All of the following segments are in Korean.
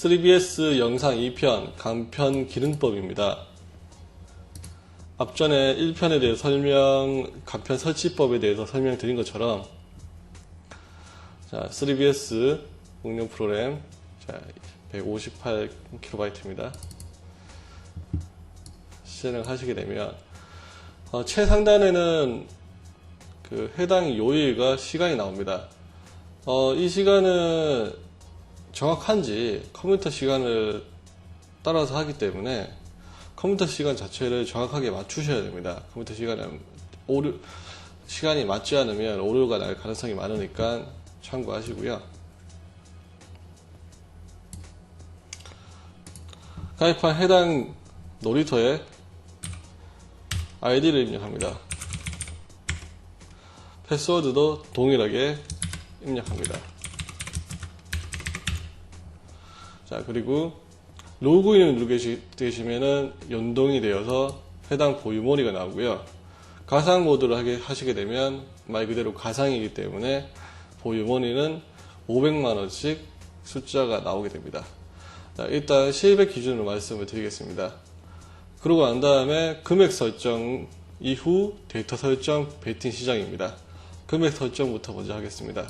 3BS 영상 2편 간편 기능법입니다. 앞전에 1편에 대해서 간편 설치법에 대해서 설명드린 것처럼 3BS 응용 프로그램 158KB입니다. 실행을 하시게 되면 최상단에는 그 해당 요일과 시간이 나옵니다. 이 시간은 정확한지 컴퓨터 시간을 따라서 하기 때문에 컴퓨터 시간 자체를 정확하게 맞추셔야 됩니다. 컴퓨터 시간이 맞지 않으면 오류가 날 가능성이 많으니까 참고하시고요. 가입한 해당 놀이터에 아이디를 입력합니다. 패스워드도 동일하게 입력합니다. 자, 그리고 로그인을 누르게 되시면은 연동이 되어서 해당 보유머니가 나오고요. 가상 모드를 하시게 되면 말 그대로 가상이기 때문에 보유머니는 500만원씩 숫자가 나오게 됩니다. 자, 일단 실백 기준으로 말씀을 드리겠습니다. 그러고 난 다음에 금액 설정 이후 데이터 설정 베팅 시작입니다. 금액 설정부터 먼저 하겠습니다.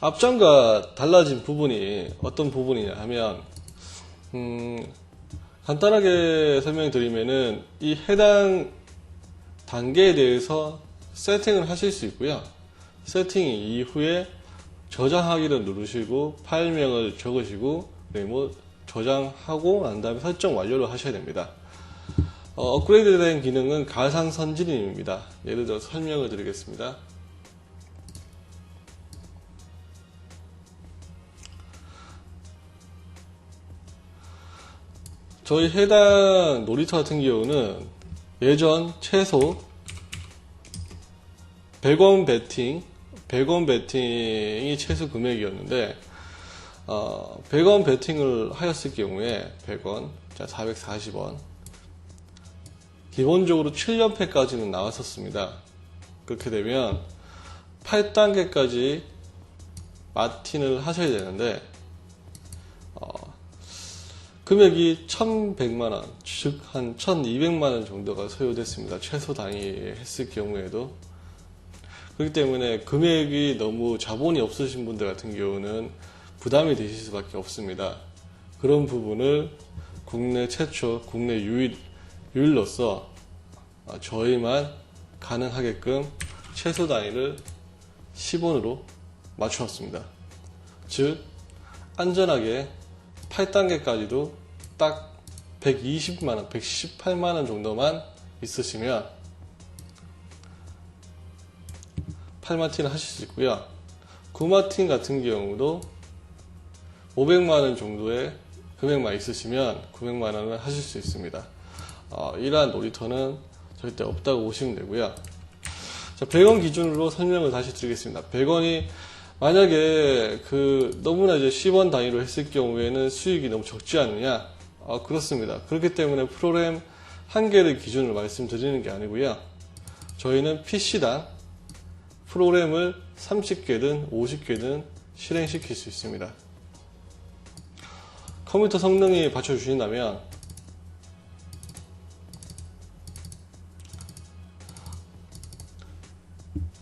앞전과 달라진 부분이 어떤 부분이냐 하면 간단하게 설명드리면은 이 해당 단계에 대해서 세팅을 하실 수 있고요. 세팅 이후에 저장하기를 누르시고 파일명을 적으시고 저장하고 난 다음에 설정 완료를 하셔야 됩니다. 업그레이드된 기능은 가상 선진입니다. 예를 들어 설명을 드리겠습니다. 저희 해당 놀이터 같은 경우는 예전 최소 100원 베팅이 최소 금액이었는데 100원 베팅을 하였을 경우에 100원, 자 440원 기본적으로 7연패까지는 나왔었습니다. 그렇게 되면 8단계까지 마틴을 하셔야 되는데 금액이 1100만원, 즉 한 1200만원 정도가 소요됐습니다. 최소 단위 했을 경우에도. 그렇기 때문에 금액이 너무 자본이 없으신 분들 같은 경우는 부담이 되실 수밖에 없습니다. 그런 부분을 국내 최초, 국내 유일로서 저희만 가능하게끔 최소 단위를 10원으로 맞추었습니다. 즉 안전하게 8단계까지도 딱 120만원, 118만원 정도만 있으시면 8마틴을 하실 수 있고요. 9마틴 같은 경우도 500만원 정도의 금액만 있으시면 900만원을 하실 수 있습니다. 이러한 놀이터는 절대 없다고 보시면 되고요. 자, 100원 기준으로 설명을 다시 드리겠습니다. 100원이 만약에 너무나 이제 10원 단위로 했을 경우에는 수익이 너무 적지 않느냐? 그렇습니다. 그렇기 때문에 프로그램 한 개를 기준으로 말씀드리는 게 아니고요. 저희는 PC당 프로그램을 30개든 50개든 실행시킬 수 있습니다. 컴퓨터 성능이 받쳐주신다면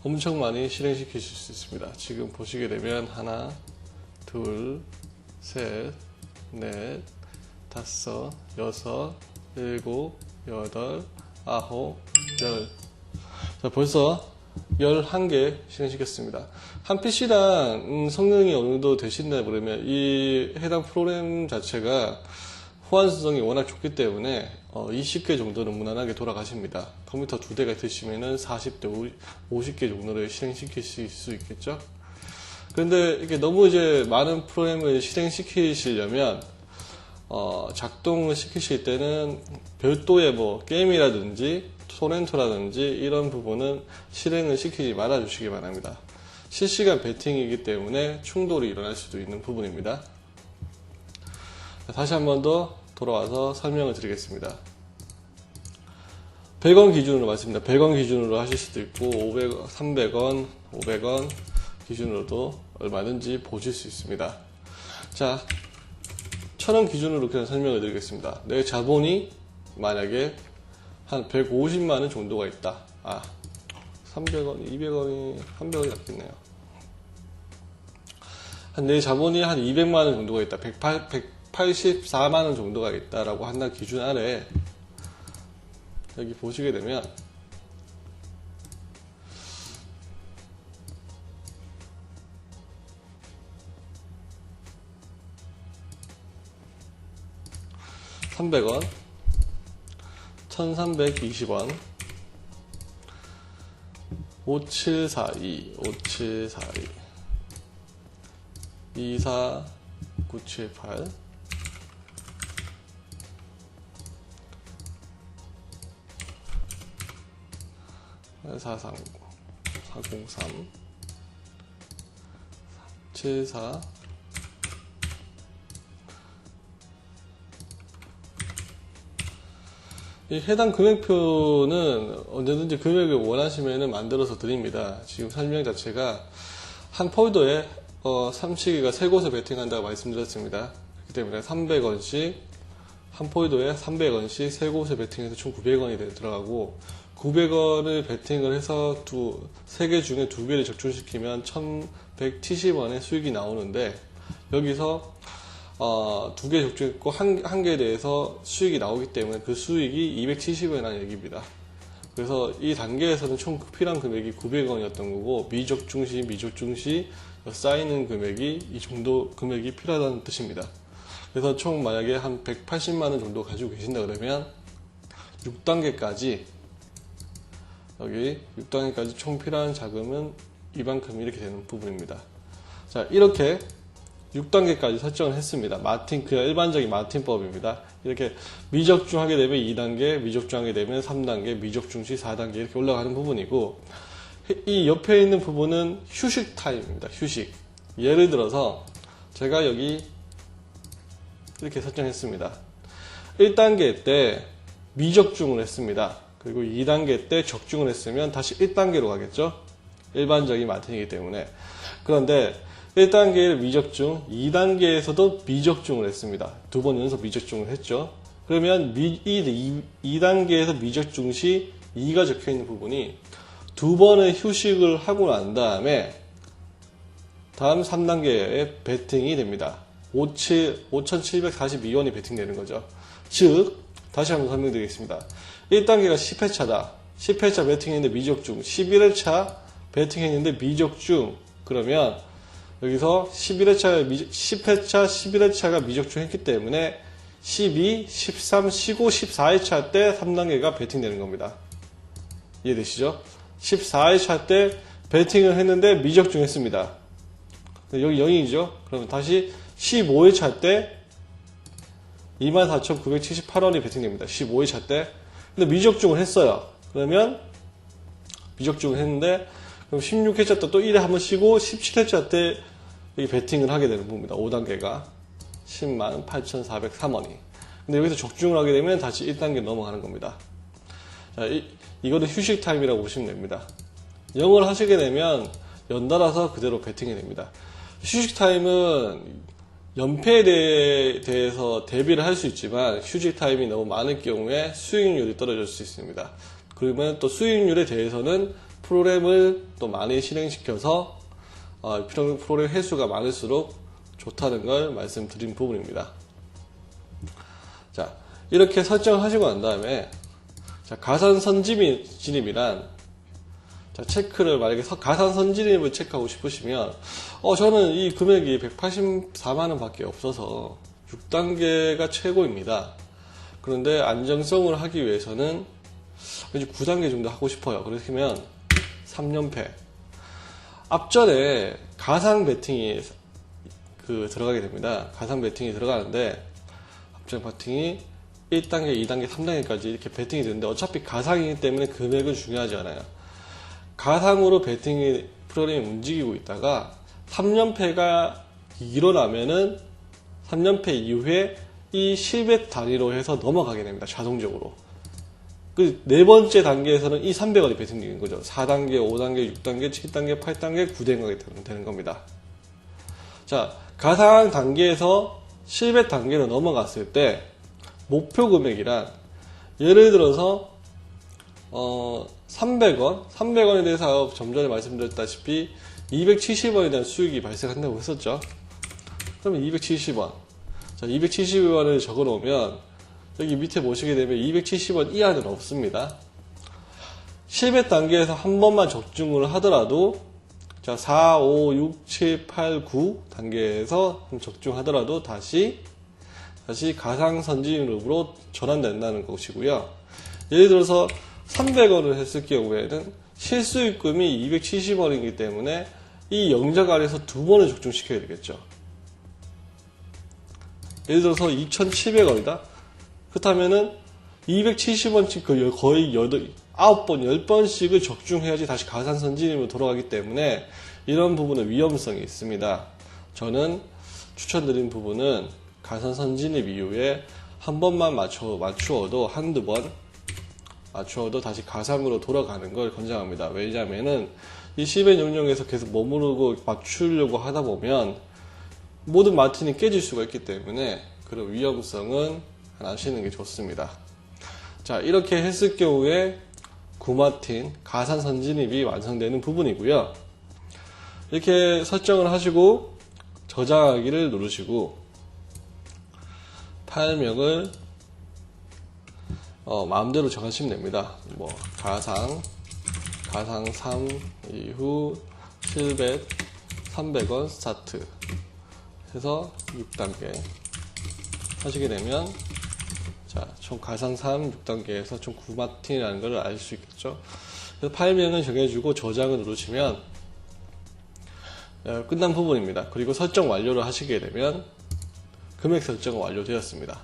엄청 많이 실행시키실 수 있습니다. 지금 보시게 되면 하나, 둘, 셋, 넷, 다섯, 여섯, 일곱, 여덟, 아홉, 열. 자, 벌써 11개 실행시켰습니다. 한 PC당 성능이 어느 정도 되신다 그러면 이 해당 프로그램 자체가 호환성이 워낙 좋기 때문에 20개 정도는 무난하게 돌아가십니다. 컴퓨터 2대가 있으시면 40대 50개 정도를 실행시키실 수 있겠죠. 그런데 이게 너무 이제 많은 프로그램을 실행시키시려면 작동을 시키실 때는 별도의 게임이라든지 토렌토라든지 이런 부분은 실행을 시키지 말아 주시기 바랍니다. 실시간 베팅이기 때문에 충돌이 일어날 수도 있는 부분입니다. 다시 한 번 더 돌아와서 설명을 드리겠습니다. 100원 기준으로 말씀드립니다. 100원 기준으로 하실 수도 있고 500원, 300원, 500원 기준으로도 얼마든지 보실 수 있습니다. 자, 1000원 기준으로 그냥 설명을 드리겠습니다. 내 자본이 만약에 한 150만원 정도가 있다. 300원, 200원이, 300원이 낫겠네요. 내 자본이 한 200만원 정도가 있다. 184만원 정도가 있다라고 한다는 기준 아래 여기 보시게 되면 $300원, 1320원, 5742, 5742, 24978, 439, 403, 74, 이 해당 금액표는 언제든지 금액을 원하시면 만들어서 드립니다. 지금 설명 자체가 한 폴더에 삼식이가 세 곳에 베팅한다고 말씀드렸습니다. 그렇기 때문에 300원씩 한 폴더에 300원씩 세 곳에 베팅해서 총 900원이 들어가고 900원을 베팅을 해서 세 개 중에 두 개를 적중시키면 1170원의 수익이 나오는데 여기서 두 개 적중했고 한 개에 대해서 수익이 나오기 때문에 그 수익이 270원이라는 얘기입니다. 그래서 이 단계에서는 총 필요한 금액이 900원이었던 거고 미적중시 쌓이는 금액이 이 정도 금액이 필요하다는 뜻입니다. 그래서 총 만약에 한 180만원 정도 가지고 계신다 그러면 6단계까지 여기 6단계까지 총 필요한 자금은 이만큼 이렇게 되는 부분입니다. 자, 이렇게 6단계까지 설정을 했습니다. 그냥 일반적인 마틴법입니다. 이렇게 미적중하게 되면 2단계, 미적중하게 되면 3단계, 미적중시 4단계 이렇게 올라가는 부분이고 이 옆에 있는 부분은 휴식 타임입니다. 휴식. 예를 들어서 제가 여기 이렇게 설정했습니다. 1단계 때 미적중을 했습니다. 그리고 2단계 때 적중을 했으면 다시 1단계로 가겠죠. 일반적인 마틴이기 때문에. 그런데 1단계를 미적중, 2단계에서도 미적중을 했습니다. 두 번 연속 미적중을 했죠. 그러면 2단계에서 미적중 시 2가 적혀있는 부분이 두 번의 휴식을 하고 난 다음에 다음 3단계에 베팅이 됩니다. 5,742원이 베팅되는 거죠. 즉 다시 한번 설명드리겠습니다. 1단계가 10회차다. 10회차 베팅했는데 미적중, 11회차 베팅했는데 미적중. 그러면 여기서 10회차, 11회차가 미적중 했기 때문에 12, 13, 15, 14회차 때 3단계가 베팅되는 겁니다. 이해되시죠? 14회차 때 베팅을 했는데 미적중 했습니다. 여기 0이죠? 그러면 다시 15회차 때 24,978원이 베팅됩니다. 15회차 때. 근데 미적중을 했어요. 그러면 미적중을 했는데 그럼 16회차 때 또 1회 한번 쉬고 17회차 때 이 베팅을 하게 되는 부분입니다. 5단계가 108,403원이. 근데 여기서 적중을 하게 되면 다시 1단계 넘어가는 겁니다. 자, 이거는 휴식 타임이라고 보시면 됩니다. 영어를 하시게 되면 연달아서 그대로 베팅이 됩니다. 휴식 타임은 연패에 대해서 대비를 할 수 있지만 휴식 타임이 너무 많을 경우에 수익률이 떨어질 수 있습니다. 그러면 또 수익률에 대해서는 프로그램을 또 많이 실행시켜서 프로그램 횟수가 많을수록 좋다는 걸 말씀드린 부분입니다. 자, 이렇게 설정하시고 난 다음에 자, 가산선진입이란 자, 체크를 만약에 가산선진입을 체크하고 싶으시면 저는 이 금액이 184만원 밖에 없어서 6단계가 최고입니다. 그런데 안정성을 하기 위해서는 9단계 정도 하고 싶어요. 그렇다면 3연패 앞전에 가상 베팅이 들어가게 됩니다. 가상 베팅이 들어가는데 앞전 베팅이 1단계, 2단계, 3단계까지 이렇게 베팅이 되는데 어차피 가상이기 때문에 금액은 중요하지 않아요. 가상으로 프로그램이 움직이고 있다가 3연패가 일어나면은 3연패 이후에 이 실백 단위로 해서 넘어가게 됩니다. 자동적으로. 그 네 번째 단계에서는 이 300원이 배팅되는 거죠. 4단계, 5단계, 6단계, 7단계, 8단계, 9단계가 되는 겁니다. 자, 가상 단계에서 실bet 단계로 넘어갔을 때 목표 금액이란 예를 들어서 300원에 대해서 좀 전에 말씀드렸다시피 270원에 대한 수익이 발생한다고 했었죠. 그러면 270원. 자, 270원을 적어 놓으면 여기 밑에 보시게 되면 270원 이하는 없습니다. 실bet 단계에서 한 번만 적중을 하더라도 자, 4, 5, 6, 7, 8, 9 단계에서 적중하더라도 다시 가상선진입으로 전환된다는 것이고요. 예를 들어서 300원을 했을 경우에는 실수익금이 270원이기 때문에 이 영작 아래에서 두 번을 적중시켜야 되겠죠. 예를 들어서 2,700원이다. 그렇다면은 270원씩 거의 9번, 10번씩을 적중해야지 다시 가상선진입으로 돌아가기 때문에 이런 부분은 위험성이 있습니다. 저는 추천드린 부분은 가상선진입 이후에 한 번만 맞추어도 한두 번 맞추어도 다시 가상으로 돌아가는 걸 권장합니다. 왜냐하면은 이 실벳 영역에서 계속 머무르고 맞추려고 하다 보면 모든 마틴이 깨질 수가 있기 때문에 그런 위험성은 아시는 게 좋습니다. 자, 이렇게 했을 경우에 구마틴 가상선진입이 완성되는 부분이고요. 이렇게 설정을 하시고 저장하기를 누르시고 파일명을 마음대로 정하시면 됩니다. 뭐 가상 3 이후 실벳 300원 스타트 해서 6단계 하시게 되면 자, 총 가상 3 6단계에서 총 구마틴이라는 걸 알 수 있겠죠. 그래서 파일명을 정해주고 저장을 누르시면 끝난 부분입니다. 그리고 설정 완료를 하시게 되면 금액 설정은 완료되었습니다.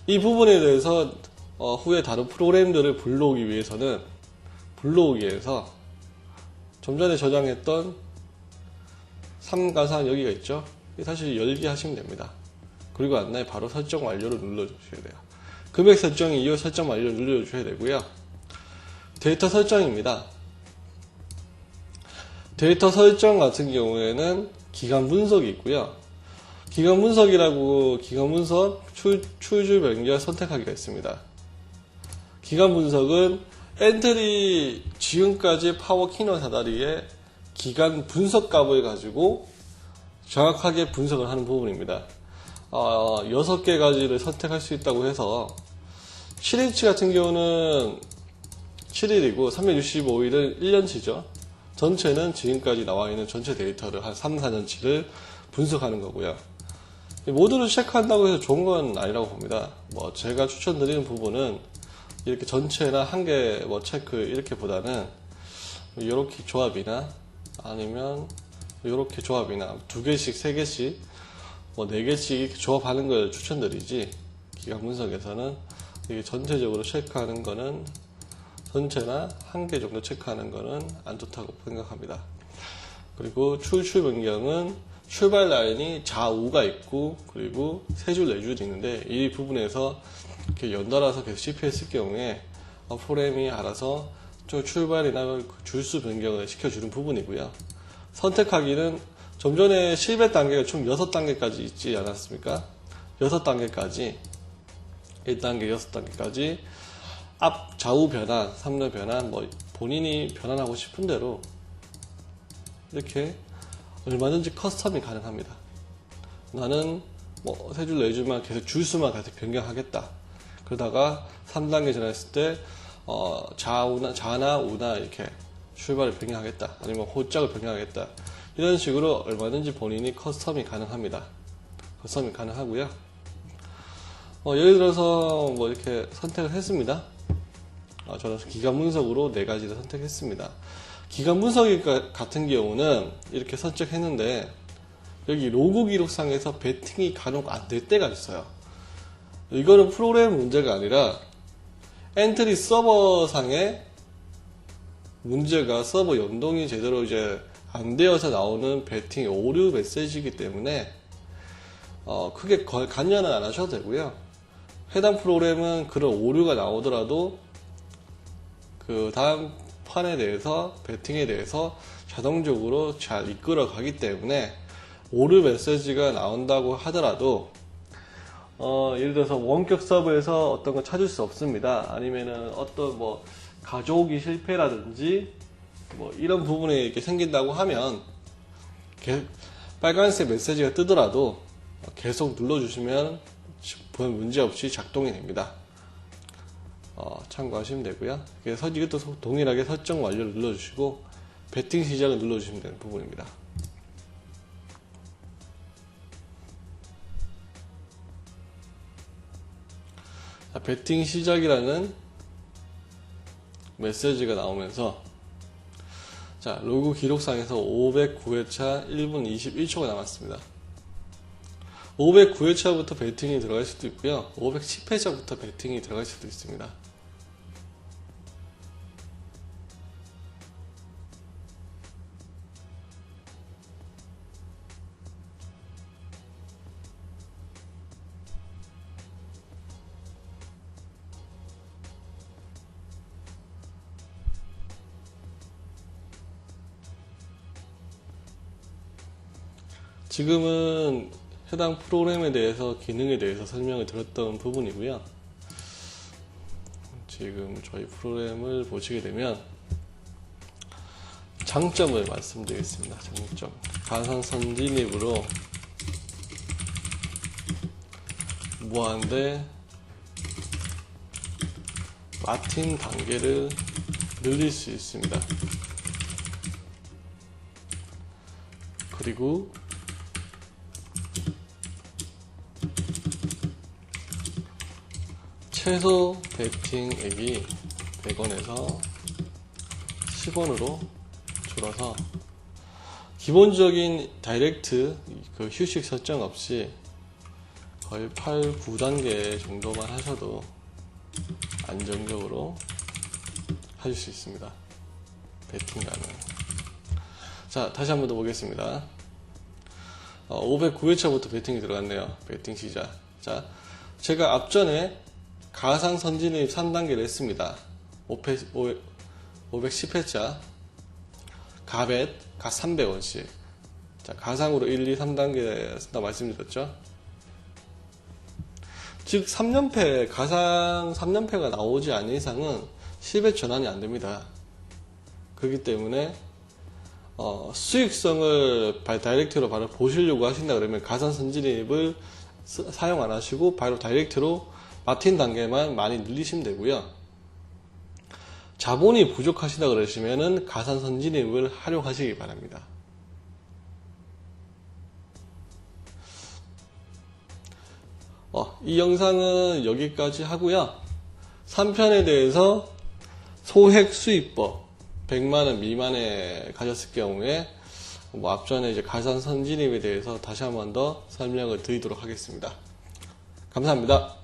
이 부분에 대해서 후에 다른 프로그램들을 불러오기 위해서는 불러오기에서 좀 전에 저장했던 3가상 여기가 있죠. 사실 열기 하시면 됩니다. 그리고 안 나에 바로 설정 완료를 눌러주셔야 돼요. 금액 설정 이후 설정 완료를 눌러주셔야 되고요. 데이터 설정입니다. 데이터 설정 같은 경우에는 기간 분석이 있고요. 기간 분석 출줄 변경 선택하기가 있습니다. 기간 분석은 엔트리 지금까지 파워 키너 사다리의 기간 분석 값을 가지고 정확하게 분석을 하는 부분입니다. 6개 가지를 선택할 수 있다고 해서 7일치 같은 경우는 7일이고 365일은 1년치죠. 전체는 지금까지 나와 있는 전체 데이터를 한 3, 4년치를 분석하는 거고요. 모두를 체크한다고 해서 좋은 건 아니라고 봅니다. 뭐 제가 추천드리는 부분은 이렇게 전체나 한 개 체크 이렇게 보다는 이렇게 조합이나 아니면 이렇게 조합이나 2개씩, 3개씩, 4개씩 이렇게 조합하는 걸 추천드리지, 기간 분석에서는 이게 전체적으로 체크하는 거는 전체나 한 개 정도 체크하는 거는 안 좋다고 생각합니다. 그리고 출출 변경은 출발 라인이 좌우가 있고 그리고 3줄, 4줄이 있는데 이 부분에서 이렇게 연달아서 계속 실패했을 경우에 프로그램이 알아서 출발이나 줄수 변경을 시켜주는 부분이고요. 선택하기는 좀 전에 실벳 단계가 총 6단계까지 있지 않았습니까? 6단계까지 1단계, 6단계까지 앞 좌우 변환, 3열 변환, 본인이 변환하고 싶은 대로 이렇게 얼마든지 커스텀이 가능합니다. 나는 3줄, 4줄만 계속 줄수만 계속 변경하겠다. 그러다가 3단계 전환했을 때 좌나 우나 이렇게 출발을 변경하겠다. 아니면 호짝을 변경하겠다. 이런 식으로 얼마든지 본인이 커스텀이 가능합니다. 커스텀이 가능하고요. 예를 들어서 이렇게 선택을 했습니다. 저는 기간 분석으로 4가지를 선택했습니다. 기간 분석 같은 경우는 이렇게 선택했는데 여기 로그 기록상에서 베팅이 간혹 안 될 때가 있어요. 이거는 프로그램 문제가 아니라 엔트리 서버상의 문제가 서버 연동이 제대로 안 되어서 나오는 베팅 오류 메시지이기 때문에 크게 관여는 안 하셔도 되고요. 해당 프로그램은 그런 오류가 나오더라도 그 다음 판에 대해서, 배팅에 대해서 자동적으로 잘 이끌어 가기 때문에 오류 메시지가 나온다고 하더라도 예를 들어서 원격 서버에서 어떤 거 찾을 수 없습니다. 아니면은 어떤 뭐 가져오기 실패라든지 뭐 이런 부분이 이렇게 생긴다고 하면 빨간색 메시지가 뜨더라도 계속 눌러주시면 문제없이 작동이 됩니다. 참고하시면 되고요. 그래서 이것도 동일하게 설정 완료를 눌러주시고 배팅 시작을 눌러주시면 되는 부분입니다. 배팅 시작이라는 메시지가 나오면서 자, 로그 기록상에서 509회차 1분 21초가 남았습니다. 509회차부터 배팅이 들어갈 수도 있고요. 510회차부터 배팅이 들어갈 수도 있습니다. 지금은 해당 프로그램에 대해서, 기능에 대해서 설명을 드렸던 부분이고요. 지금 저희 프로그램을 보시게 되면 장점을 말씀드리겠습니다. 장점. 가상선 진입으로 무한대 마틴 단계를 늘릴 수 있습니다. 그리고 최소 배팅액이 100원에서 10원으로 줄어서 기본적인 다이렉트 그 휴식 설정 없이 거의 8, 9단계 정도만 하셔도 안정적으로 하실 수 있습니다. 배팅 가능. 자, 다시 한번 더 보겠습니다. 509회차부터 배팅이 들어갔네요. 배팅 시작. 자, 제가 앞전에 가상 선진입 3단계를 했습니다. 510회차 가벳 각 300원씩. 자, 가상으로 1, 2, 3단계 쓴다 말씀드렸죠. 즉 3연패, 가상 3연패가 나오지 않는 이상은 10회 전환이 안됩니다. 그렇기 때문에 수익성을 다이렉트로 바로 보시려고 하신다 그러면 가상 선진입을 사용 안 하시고 바로 다이렉트로 마틴 단계만 많이 늘리시면 되고요. 자본이 부족하시다 그러시면은 가상 선진입을 활용하시기 바랍니다. 이 영상은 여기까지 하고요. 3편에 대해서 소액 수입법 100만원 미만에 가졌을 경우에 앞전에 이제 가상 선진입에 대해서 다시 한 번 더 설명을 드리도록 하겠습니다. 감사합니다.